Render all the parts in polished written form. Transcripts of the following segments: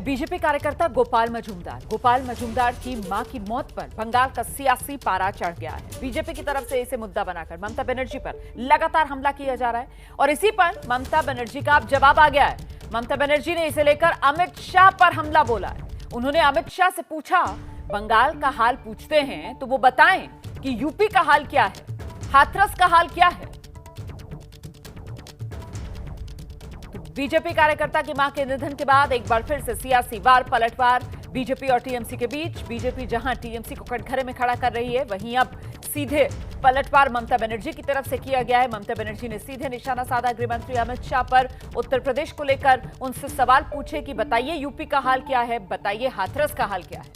BJP कार्यकर्ता गोपाल मजूमदार की मां की मौत पर बंगाल का सियासी पारा चढ़ गया है। बीजेपी की तरफ से इसे मुद्दा बनाकर ममता बनर्जी पर लगातार हमला किया जा रहा है और इसी पर ममता बनर्जी का अब जवाब आ गया है। ममता बनर्जी ने इसे लेकर अमित शाह पर हमला बोला है। उन्होंने अमित शाह से पूछा, बंगाल का हाल पूछते हैं तो वो बताएं कि यूपी का हाल क्या है, हाथरस का हाल क्या है। बीजेपी कार्यकर्ता की मां के निधन के बाद एक बार फिर से सियासी वार पलटवार बीजेपी और टीएमसी के बीच। बीजेपी जहां टीएमसी को कटघरे में खड़ा कर रही है, वहीं अब सीधे पलटवार ममता बनर्जी की तरफ से किया गया है। ममता बनर्जी ने सीधे निशाना साधा गृहमंत्री अमित शाह पर। उत्तर प्रदेश को लेकर उनसे सवाल पूछे कि बताइए यूपी का हाल क्या है, बताइए हाथरस का हाल क्या है।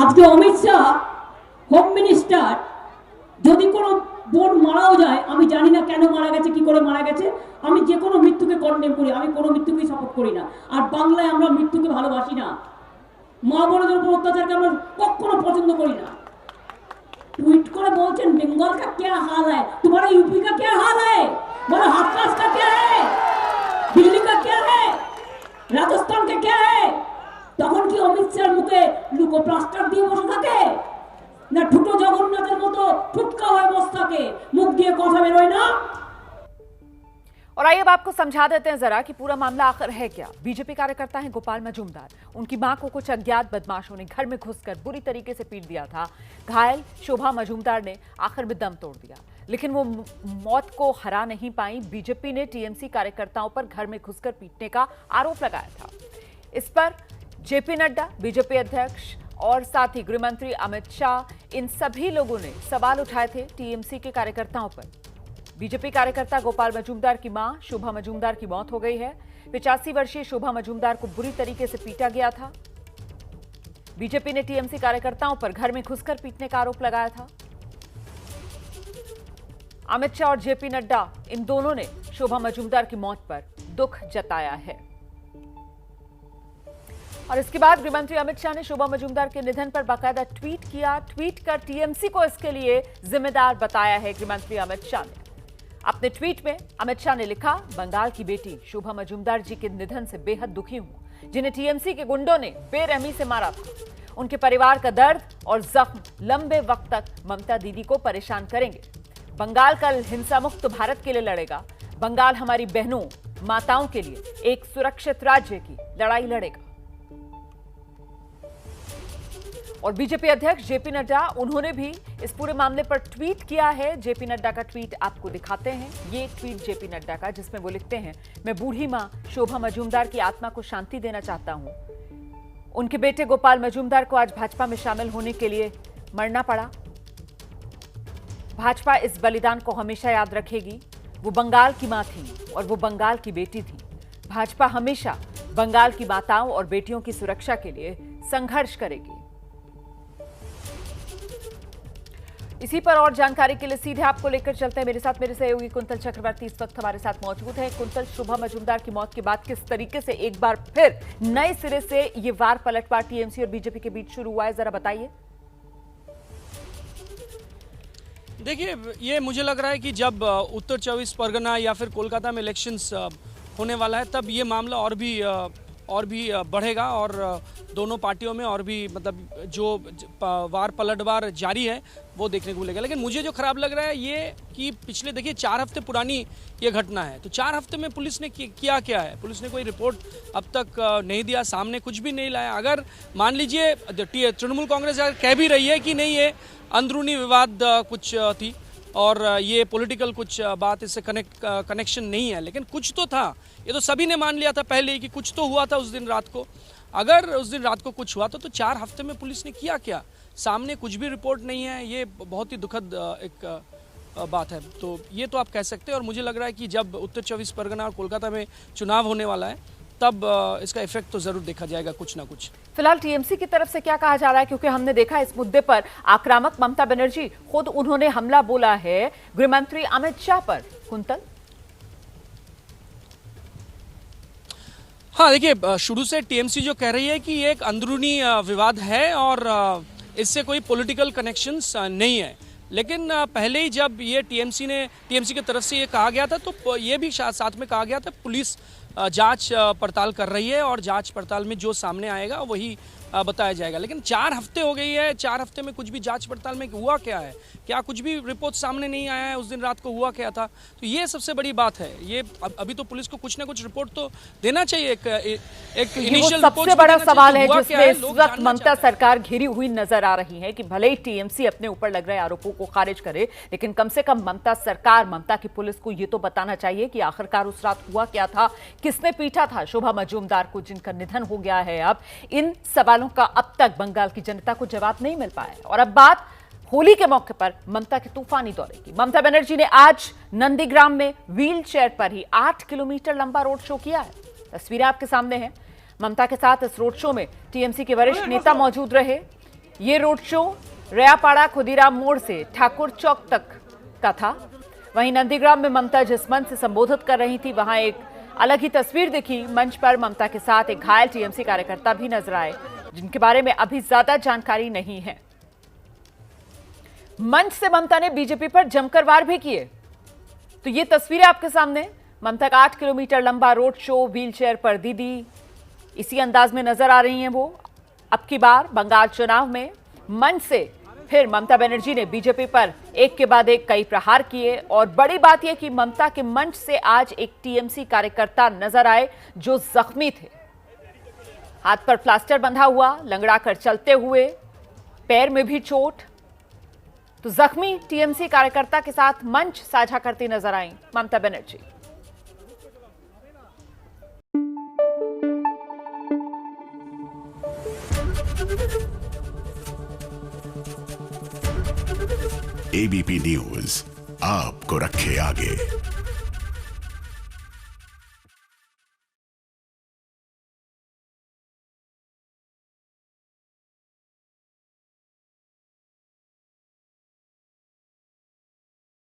আজকে অমিত শাহ হোম মিনিস্টার যদি কোনো বোন মারাও যায়, আমি জানি না কেন মারা গেছে, কি করে মারা গেছে। আমি যে কোনো মৃত্যুকে কন্ডেম করি, আমি কোনো মৃত্যুকেই সাপোর্ট করি না। আর বাংলায় আমরা মৃত্যুকে ভালোবাসি না, মা বোনদের উপর অত্যাচারকে আমরা কখনো পছন্দ করি না। ट्वीट করে বলছেন बंगाल का क्या हाल है, तुम्हारा यूपी का क्या हाल है, बोलो हाथरस का क्या है, दिल्ली का क्या है, राजस्थान का क्या है। তখন কি অমিত শাহর মুখে লুকো প্লাস্টার দিয়ে বসে থাকে না ঠুটো জগন্নাথের মতো ঠুটকা হয়ে বসে থাকে, মুখ দিয়ে কথা বের হয় না। और आइए अब आपको समझा देते हैं जरा कि पूरा मामला आखिर है क्या। बीजेपी कार्यकर्ता है गोपाल मजूमदार। उनकी मां को कुछ अज्ञात बदमाशों ने घर में घुसकर बुरी तरीके से पीट दिया था। घायल शोभा मजूमदार ने आखिर में दम तोड़ दिया, लेकिन वो मौत को हरा नहीं पाई। बीजेपी ने टीएमसी कार्यकर्ताओं पर घर में घुसकर पीटने का आरोप लगाया था। इस पर जेपी नड्डा, बीजेपी अध्यक्ष और साथ ही गृहमंत्री अमित शाह, इन सभी लोगों ने सवाल उठाए थे टीएमसी के कार्यकर्ताओं पर। बीजेपी कार्यकर्ता गोपाल मजूमदार की मां शोभा मजूमदार की मौत हो गई है। 85 वर्षीय शोभा मजूमदार को बुरी तरीके से पीटा गया था। बीजेपी ने टीएमसी कार्यकर्ताओं पर घर में घुसकर पीटने का आरोप लगाया था। अमित शाह और जेपी नड्डा, इन दोनों ने शोभा मजूमदार की मौत पर दुख जताया है। और इसके बाद गृहमंत्री अमित शाह ने शोभा मजूमदार के निधन पर बाकायदा ट्वीट किया। ट्वीट कर टीएमसी को इसके लिए जिम्मेदार बताया है गृहमंत्री अमित शाह ने। अपने ट्वीट में अमित शाह ने लिखा, बंगाल की बेटी शोभा मजूमदार जी के निधन से बेहद दुखी हूं, जिन्हें टीएमसी के गुंडों ने बेरहमी से मारा था। उनके परिवार का दर्द और जख्म लंबे वक्त तक ममता दीदी को परेशान करेंगे। बंगाल कल हिंसा मुक्त भारत के लिए लड़ेगा। बंगाल हमारी बहनों माताओं के लिए एक सुरक्षित राज्य की लड़ाई लड़ेगा। और बीजेपी अध्यक्ष जेपी नड्डा, उन्होंने भी इस पूरे मामले पर ट्वीट किया है। जेपी नड्डा का ट्वीट आपको दिखाते हैं। ये ट्वीट जेपी नड्डा का, जिसमें वो लिखते हैं, मैं बूढ़ी मां शोभा मजूमदार की आत्मा को शांति देना चाहता हूं। उनके बेटे गोपाल मजूमदार को आज भाजपा में शामिल होने के लिए मरना पड़ा। भाजपा इस बलिदान को हमेशा याद रखेगी। वो बंगाल की मां थी और वो बंगाल की बेटी थी। भाजपा हमेशा बंगाल की माताओं और बेटियों की सुरक्षा के लिए संघर्ष करेगी। इसी पर और जानकारी के लिए सीधे आपको लेकर चलते हैं। मेरे साथ मेरे सहयोगी कुंतल चक्रवर्ती इस वक्त हमारे साथ मौजूद है। कुंतल, शोभा मजूमदार की मौत के बाद किस तरीके से एक बार फिर नए सिरे से ये वार पलटवार टीएमसी और बीजेपी के बीच शुरू हुआ है, जरा बताइए। देखिए, ये मुझे लग रहा है कि जब उत्तर 24 परगना या फिर कोलकाता में इलेक्शंस होने वाला है, तब ये मामला और भी बढ़ेगा और दोनों पार्टियों में और भी मतलब जो वार पलटवार जारी है वो देखने को मिलेगा। लेकिन मुझे जो खराब लग रहा है ये कि पिछले, देखिए, 4 हफ्ते पुरानी ये घटना है। तो 4 हफ्ते में पुलिस ने किया क्या है? पुलिस ने कोई रिपोर्ट अब तक नहीं दिया, सामने कुछ भी नहीं लाया। अगर मान लीजिए तृणमूल कांग्रेस अगर कह भी रही है कि नहीं, ये अंदरूनी विवाद कुछ थी और ये पॉलिटिकल कुछ बात, इससे कनेक्शन नहीं है, लेकिन कुछ तो था। ये तो सभी ने मान लिया था पहले ही कि कुछ तो हुआ था उस दिन रात को। अगर उस दिन रात को कुछ हुआ तो 4 हफ्ते में पुलिस ने किया क्या? सामने कुछ भी रिपोर्ट नहीं है। ये बहुत ही दुखद एक बात है। तो ये तो आप कह सकते हैं। और मुझे लग रहा है कि जब उत्तर 24 परगना और कोलकाता में चुनाव होने वाला है, तब इसका इफेक्ट तो जरूर देखा जाएगा कुछ ना कुछ। फिलहाल टीएमसी की तरफ से क्या कहा जा रहा है, क्योंकि हमने देखा इस मुद्दे पर आक्रामक ममता बनर्जी, खुद उन्होंने हमला बोला है गृहमंत्री अमित शाह पर। कुंतल, हाँ, देखिए, शुरू से टीएमसी जो कह रही है कि ये एक अंदरूनी विवाद है और इससे कोई पॉलिटिकल कनेक्शंस नहीं है। लेकिन पहले ही जब ये टीएमसी की तरफ से ये कहा गया था, तो ये भी साथ में कहा गया था पुलिस जांच पड़ताल कर रही है और जांच पड़ताल में जो सामने आएगा वही बताया जाएगा। लेकिन 4 हफ्ते हो गई है, 4 हफ्ते में कुछ भी जांच पड़ताल में हुआ क्या है, क्या कुछ भी रिपोर्ट सामने नहीं आया है, उस दिन रात को हुआ क्या था, तो ये सबसे बड़ी बात है। ये अभी तो पुलिस को कुछ ना कुछ रिपोर्ट तो देना चाहिए, एक इनिशियल सबसे बड़ा सवाल है जिसमें इस वक्त ममता सरकार घिरी हुई नजर आ रही है कि भले ही टीएमसी अपने ऊपर लग रहे आरोपों को खारिज करे, लेकिन कम से कम ममता सरकार, ममता की पुलिस को ये तो बताना चाहिए कि आखिरकार उस रात हुआ क्या था, किसने पीटा था शोभा मजूमदार को जिनका निधन हो गया है। अब इन सवालों का अब तक बंगाल की जनता को जवाब नहीं मिल पाया। और अब बात होली के मौके पर ममता के तूफानी दौरे की। ममता बनर्जी ने आज नंदीग्राम में व्हील चेयर पर ही 8 किलोमीटर लंबा रोड शो किया है। तस्वीरें आपके सामने हैं। ममता के साथ इस रोड शो में टीएमसी के वरिष्ठ नेता मौजूद रहे। ये रोड शो रयापाड़ा खुदीराम मोड़ से ठाकुर चौक तक का था। वहीं नंदीग्राम में ममता जिस मंच से संबोधित कर रही थी, वहां एक अलग ही तस्वीर दिखी। मंच पर ममता के साथ एक घायल टीएमसी कार्यकर्ता भी नजर आए, जिनके बारे में अभी ज्यादा जानकारी नहीं है। मंच से ममता ने बीजेपी पर जमकर वार भी किए। तो ये तस्वीरें आपके सामने, ममता का 8 किलोमीटर लंबा रोड शो व्हील चेयर पर दीदी इसी अंदाज में नजर आ रही हैं वो। अब की बार बंगाल चुनाव में मंच से फिर ममता बनर्जी ने बीजेपी पर एक के बाद एक कई प्रहार किए। और बड़ी बात यह कि ममता के मंच से आज एक टीएमसी कार्यकर्ता नजर आए जो जख्मी थे, हाथ पर प्लास्टर बंधा हुआ, लंगड़ा कर चलते हुए, पैर में भी चोट। तो जख्मी टीएमसी कार्यकर्ता के साथ मंच साझा करती नजर आई ममता बनर्जी। एबीपी न्यूज आपको रखे आगे।